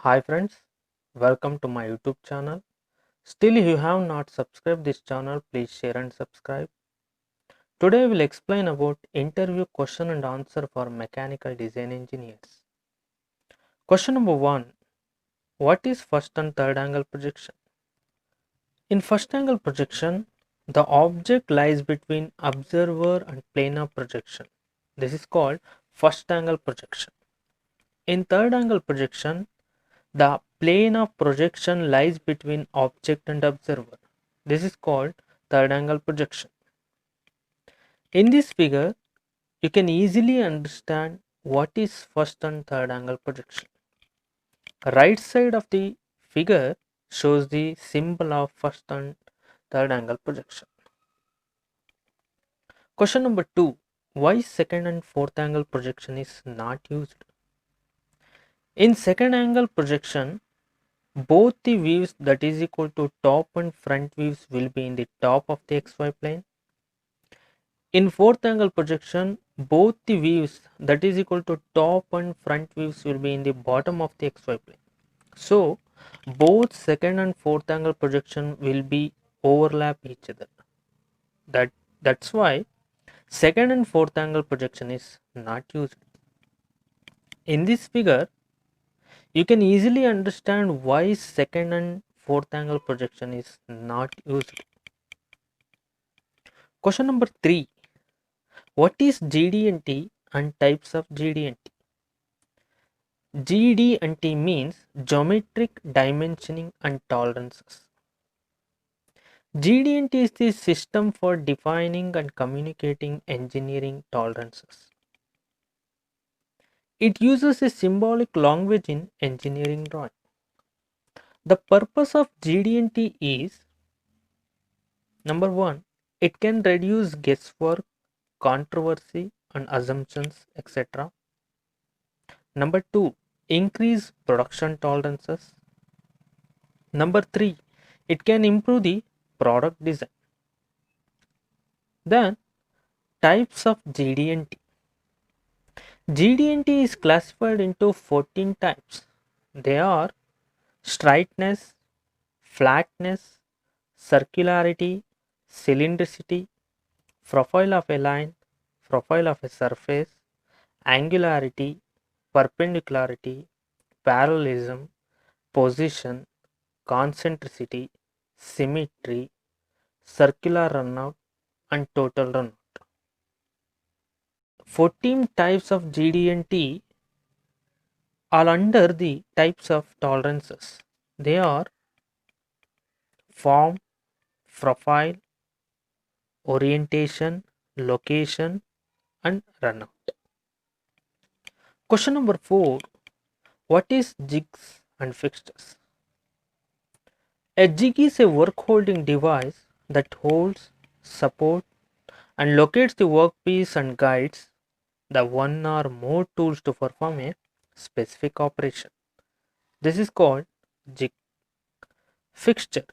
Hi friends, welcome to my YouTube channel. Still you have not subscribed this channel, please share and subscribe. Today I will explain about interview question and answer for mechanical design engineers. Question number 1. What is first and third angle projection? In first angle projection, the object lies between observer and plane of projection. This is called first angle projection. In third angle projection, the plane of projection lies between object and observer. This is called third angle projection. In this figure, you can easily understand what is first and third angle projection. Right side of the figure shows the symbol of first and third angle projection. Question number 2. Why second and fourth angle projection is not used? In second angle projection, both the views that is equal to top and front views will be in the top of the xy plane. In fourth angle projection, both the views that is equal to top and front views will be in the bottom of the xy plane. So, both second and fourth angle projection will be overlap each other. That's why second and fourth angle projection is not used. In this figure, you can easily understand why second and fourth angle projection is not used. Question number 3. What is GD&T and types of GD&T? GD&T means geometric dimensioning and tolerances. GD&T is the system for defining and communicating engineering tolerances. It uses a symbolic language in engineering drawing. The purpose of GD&T is: number 1, it can reduce guesswork, controversy and assumptions, etc. Number 2, increase production tolerances. Number 3, it can improve the product design. Then, types of GD&T. GD&T is classified into 14 types. They are straightness, flatness, circularity, cylindricity, profile of a line, profile of a surface, angularity, perpendicularity, parallelism, position, concentricity, symmetry, circular runout, and total runout. 14 types of GD&T are under the types of tolerances. They are form, profile, orientation, location, and runout. Question number 4. What is jigs and fixtures? A jig is a work holding device that holds, supports, and locates the workpiece and guides the one or more tools to perform a specific operation. This is called jig. Fixture.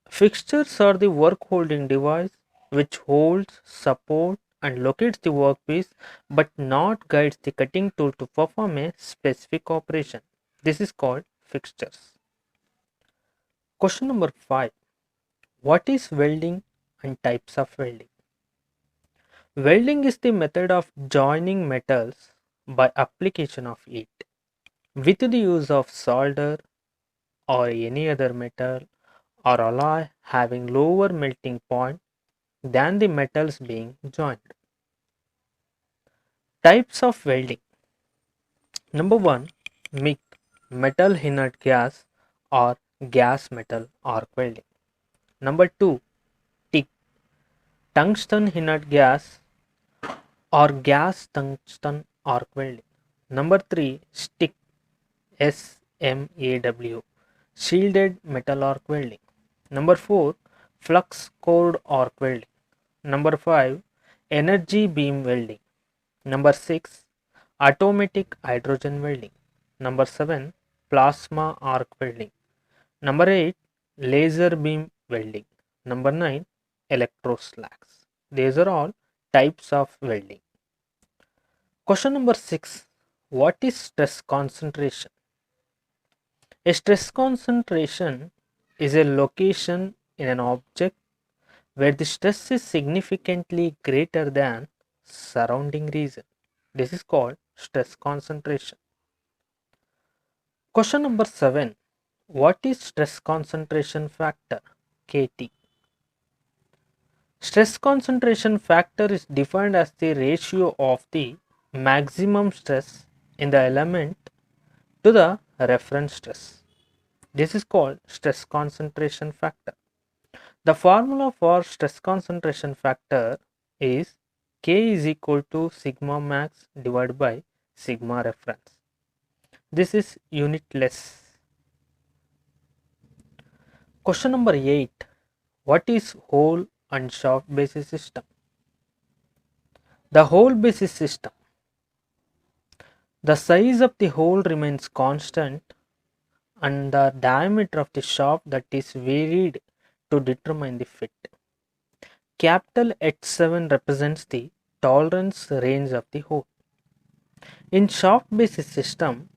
Fixtures are the work holding device which holds, supports, and locates the workpiece but not guides the cutting tool to perform a specific operation. This is called fixtures. Question number 5. What is welding and types of welding? Welding is the method of joining metals by application of heat with the use of solder or any other metal or alloy having lower melting point than the metals being joined. Types of welding. Number 1, MIG, metal inert gas or gas metal arc welding. Number 2, TIG, tungsten inert gas or gas tungsten arc welding. Number 3, stick, SMAW, shielded metal arc welding. Number 4, flux cored arc welding. Number 5, energy beam welding. Number 6, automatic hydrogen welding. Number 7, plasma arc welding. Number 8, laser beam welding. Number 9, electroslags. These are all types of welding. Question number 6. What is stress concentration? A stress concentration is a location in an object where the stress is significantly greater than surrounding region. This is called stress concentration. Question number 7. What is stress concentration factor? KT. Stress concentration factor is defined as the ratio of the maximum stress in the element to the reference stress. This is called stress concentration factor. The formula for stress concentration factor is K is equal to sigma max divided by sigma reference. This is unitless. Question number 8. What is hole and shaft basis system? The hole basis system. The size of the hole remains constant and the diameter of the shaft that is varied to determine the fit. Capital H7 represents the tolerance range of the hole. In shaft basis system,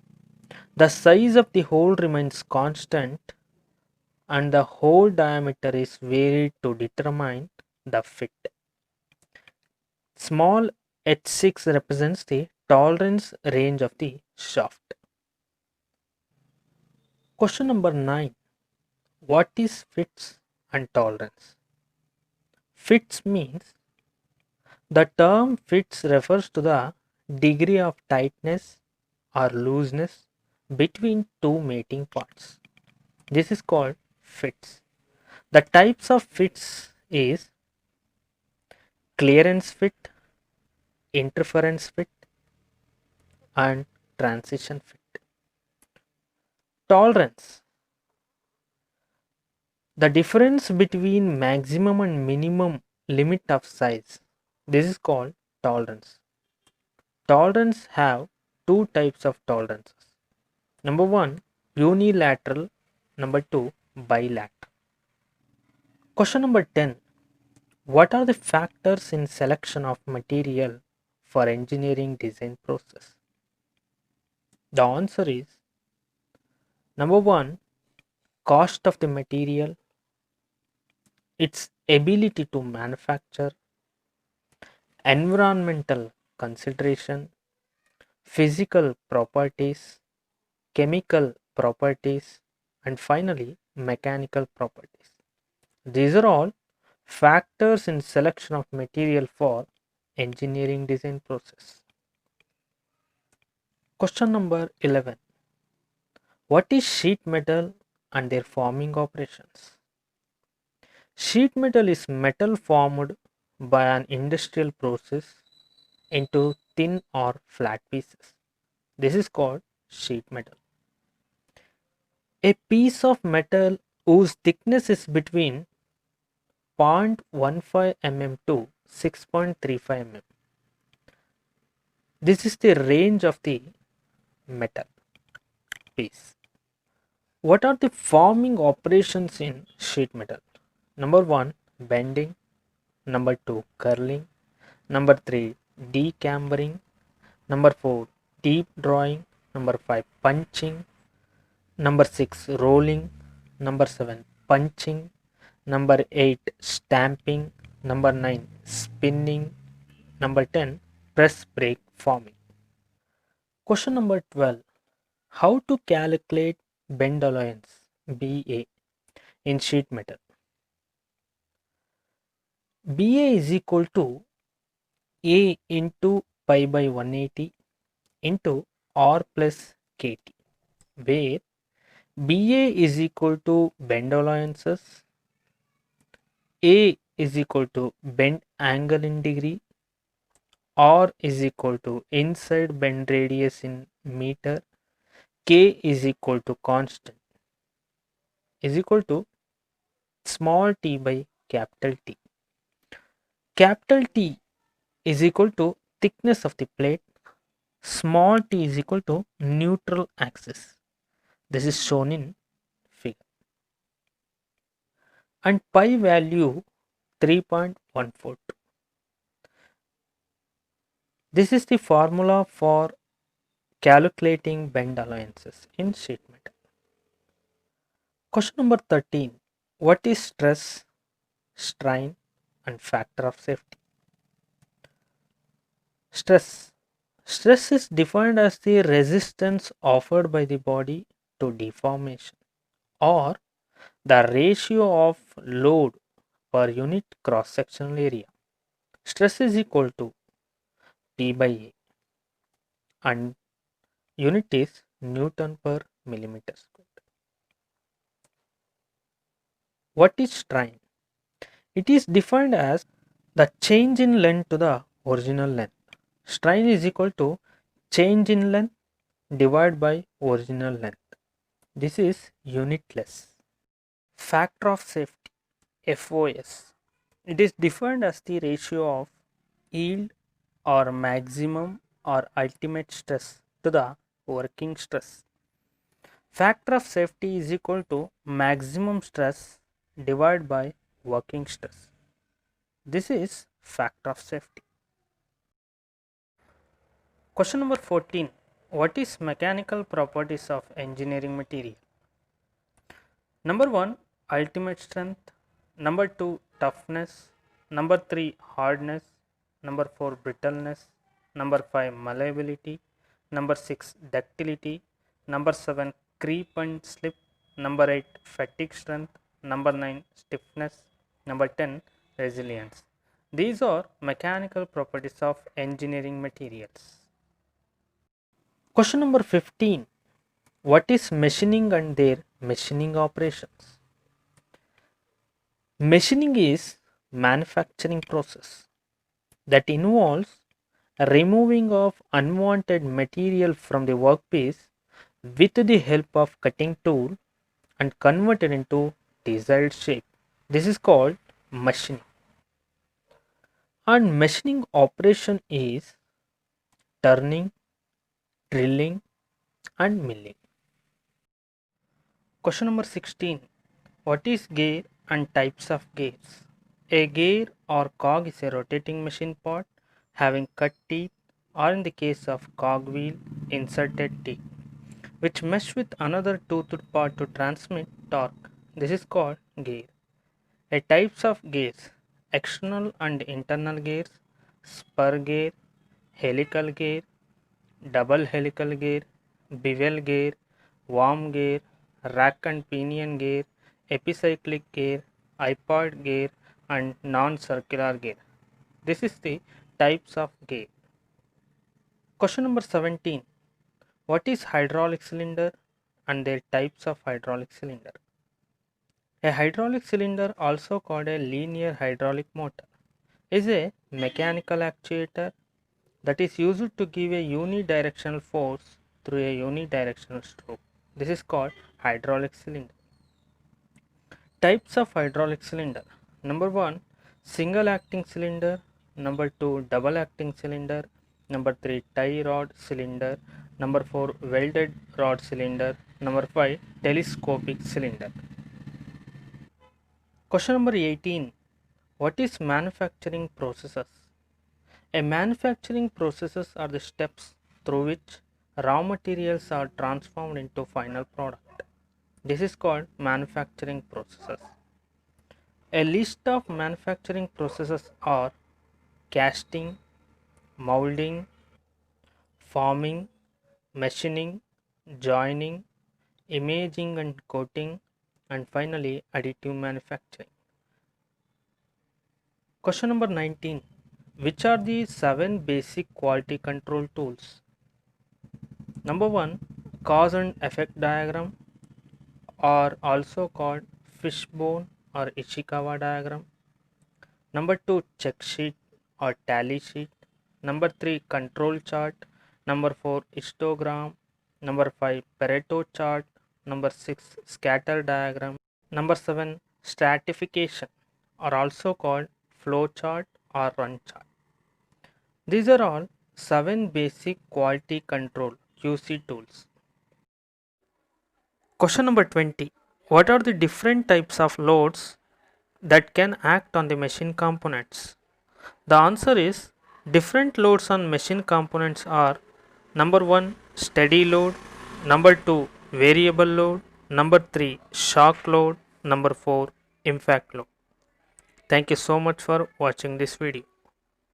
the size of the hole remains constant and the hole diameter is varied to determine the fit. Small h6 represents the tolerance range of the shaft. Question number 9. What is fits and tolerance? Fits means the term fits refers to the degree of tightness or looseness between two mating parts. This is called fits. The types of fits is clearance fit, interference fit, and transition fit. Tolerance. The difference between maximum and minimum limit of size. This is called tolerance. Tolerance have two types of tolerances. Number 1, unilateral. Number 2, bilateral. Question number 10. What are the factors in selection of material for engineering design process? The answer is number 1, cost of the material, its ability to manufacture, environmental consideration, physical properties, chemical properties, and finally mechanical properties. These are all factors in selection of material for engineering design process. Question number 11. What is sheet metal and their forming operations? Sheet metal is metal formed by an industrial process into thin or flat pieces. This is called sheet metal. A piece of metal whose thickness is between 0.15 mm to 6.35 mm. This is the range of the metal piece. What are the forming operations in sheet metal? Number 1, bending. Number 2, curling. Number 3, decambering. Number 4, deep drawing. Number 5, punching. Number 6, rolling. Number 7, punching. Number 8, stamping. Number 9, spinning. Number 10, press brake forming. Question number 12. How to calculate bend allowance BA in sheet metal? BA is equal to A into pi by 180 into R plus KT, where BA is equal to bend allowances, A is equal to bend angle in degree, R is equal to inside bend radius in meter, K is equal to constant, is equal to small t by capital T. Capital T is equal to thickness of the plate, small t is equal to neutral axis. This is shown in figure. And pi value 3.142. This is the formula for calculating bend allowances in sheet metal. Question number 13. What is stress, strain, and factor of safety? Stress. Stress is defined as the resistance offered by the body to deformation or the ratio of load per unit cross sectional area. Stress is equal to T by A and unit is Newton per millimeter squared. What is strain? It is defined as the change in length to the original length. Strain is equal to change in length divided by original length. This is unitless. Factor of safety FOS. It is defined as the ratio of yield or maximum or ultimate stress to the working stress. Factor of safety is equal to maximum stress divided by working stress. This is factor of safety. Question number 14. What is mechanical properties of engineering material? Number 1, ultimate strength. Number 2, toughness. Number 3, hardness. Number 4, brittleness. Number 5, malleability. Number 6, ductility. Number 7, creep and slip. Number 8, fatigue strength. Number 9, stiffness. Number 10, resilience. These are mechanical properties of engineering materials. Question number 15. What is machining and their machining operations? Machining is manufacturing process that involves removing of unwanted material from the workpiece with the help of cutting tool and convert it into desired shape. This is called machining. And machining operation is turning, drilling and milling. Question number 16. What is gear and types of gears? A gear or cog is a rotating machine part having cut teeth or in the case of cogwheel inserted teeth which mesh with another toothed part to transmit torque. This is called gear. A types of gears: external and internal gears, spur gear, helical gear, double helical gear, bevel gear, worm gear, rack and pinion gear, epicyclic gear, iPod gear and non-circular gear. This is the types of gear. Question number 17. What is hydraulic cylinder and their types of hydraulic cylinder? A hydraulic cylinder, also called a linear hydraulic motor, is a mechanical actuator that is used to give a unidirectional force through a unidirectional stroke. This is called hydraulic cylinder. Types of hydraulic cylinder: number 1, single acting cylinder. Number 2, double acting cylinder. Number 3, tie rod cylinder. Number 4, welded rod cylinder. Number 5, telescopic cylinder. Question number 18. What is manufacturing processes? A manufacturing processes are the steps through which raw materials are transformed into final product. This is called manufacturing processes. A list of manufacturing processes are casting, molding, forming, machining, joining, imaging and coating, and finally additive manufacturing. Question number 19. Which are the 7 basic quality control tools? Number 1, cause and effect diagram, or also called fishbone or Ishikawa diagram. Number 2, check sheet or tally sheet. Number 3, control chart. Number 4, histogram. Number 5, Pareto chart. Number 6, scatter diagram. Number 7, stratification, or also called flow chart or run chart. These are all 7 basic quality control QC tools. Question number 20. What are the different types of loads that can act on the machine components? The answer is different loads on machine components are: number 1, steady load. Number 2, variable load. Number 3, shock load. Number 4, impact load. Thank you so much for watching this video.